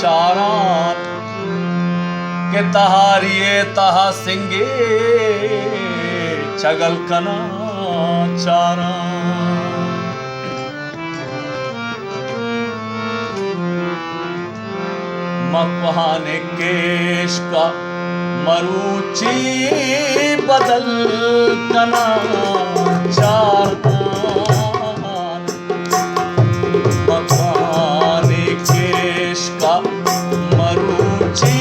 चारान के तहारिए तहा सिंगे चगल कना चारान मकवाने केश का मरुची बदल कना चारान मकवाने केश का मरुची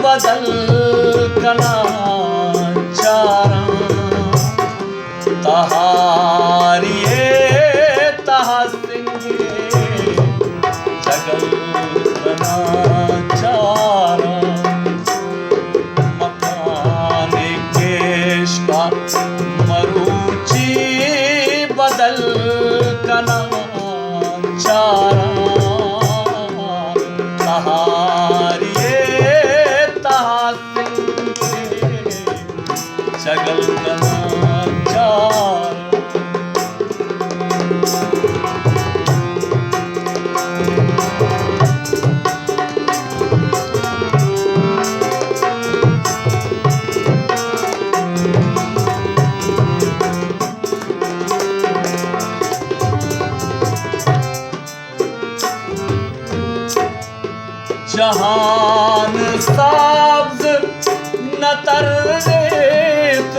बदल कना चारान तहारिए तहा सिंगे जगल बना चारान मकाने केश का मरुची बदल कना चारान तहारिए तहा सिंगे जगल बना चारान जहान सब्ज नतर रेत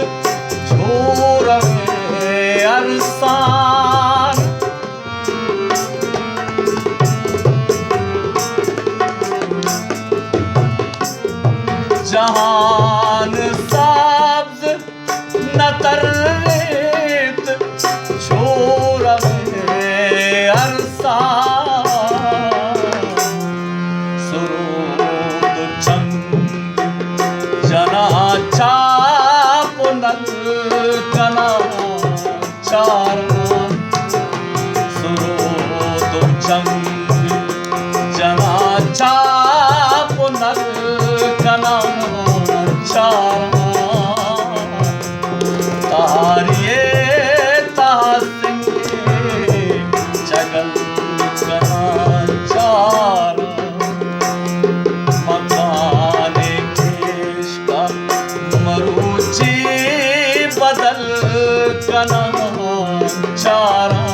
छोर में अरसान जहान सब्ज नतर रेत छोर में अरसान जना चाप नल कना चारान सुरोद जंग जना चाप नल कना चारान तारिए तहा सिंगे जगल कना चारान मकाने केश का मरुची बदल कना चारान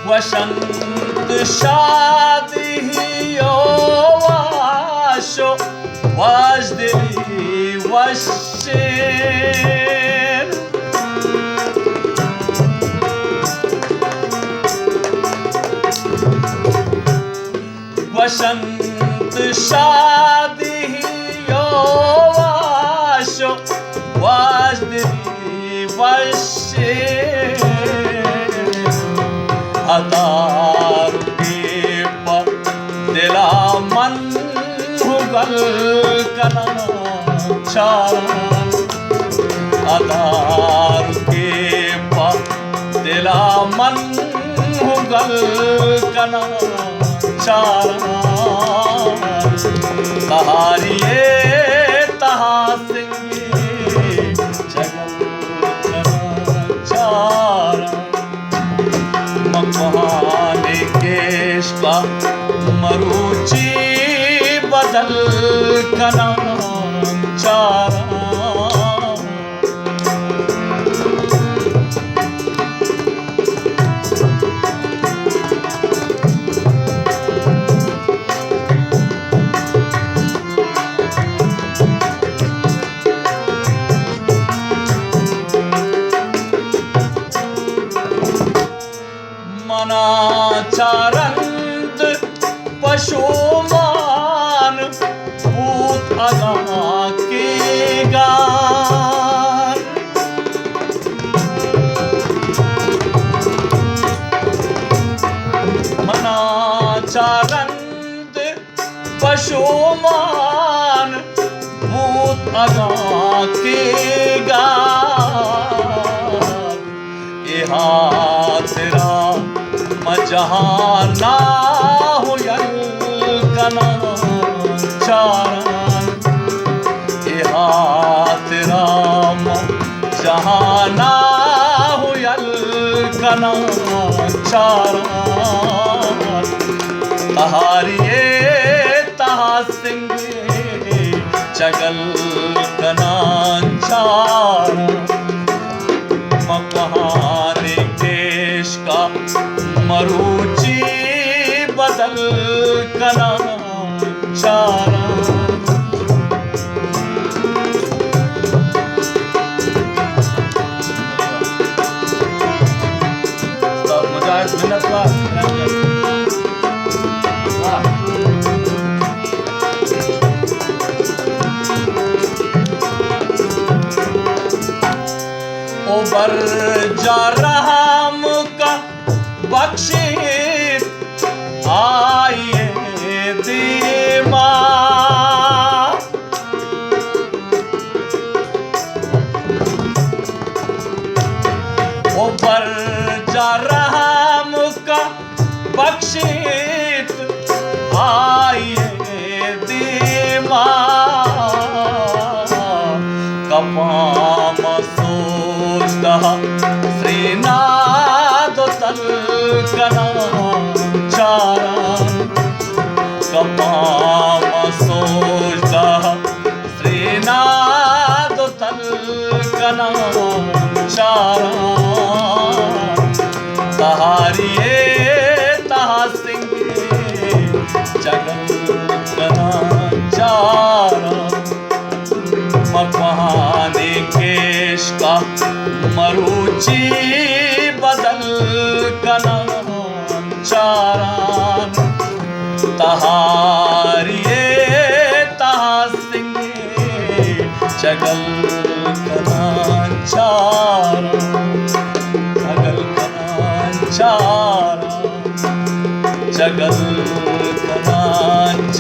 वसंत शादी वाशो वजदली वशेर वसंत शादी वाशो वजदली वशेर अतार के पर दिला मन हुगल कना चारान अतार के पर दिला मन हुगल कना चारान तहारिए तहा सिंगे जगल कना चारान मकवाने केश का मरुची बदल कना चारान चारंत पशुमान भूत अगा के गान मना चारंत पशुमान भूत अगा के गात इहा तेरा मजहाना हो कना चारान इहा तेरा मजहाना हो कना चारान तहारिए तहा सिंगे चगल कनाचार मकहाने केश का मरुचि बदल कनाचार मुजाहिद मिन्नतवार ओबर जा रहा मुका बख्शिश आइए दीमा ओबर जा रहा मुका बख्शिश आइए दीमा कपाम श्रीनाथ तल कना चारान कपाम सोचता श्रीनाथ तल कना चारान तहारिए तहा सिंगे जगल कना चारान मकहाने केश का मरुचि बदल कनाचारान तहारिए तहा सिंगे चगल कनाचारान चगल कनाचारान चगल कनाचारान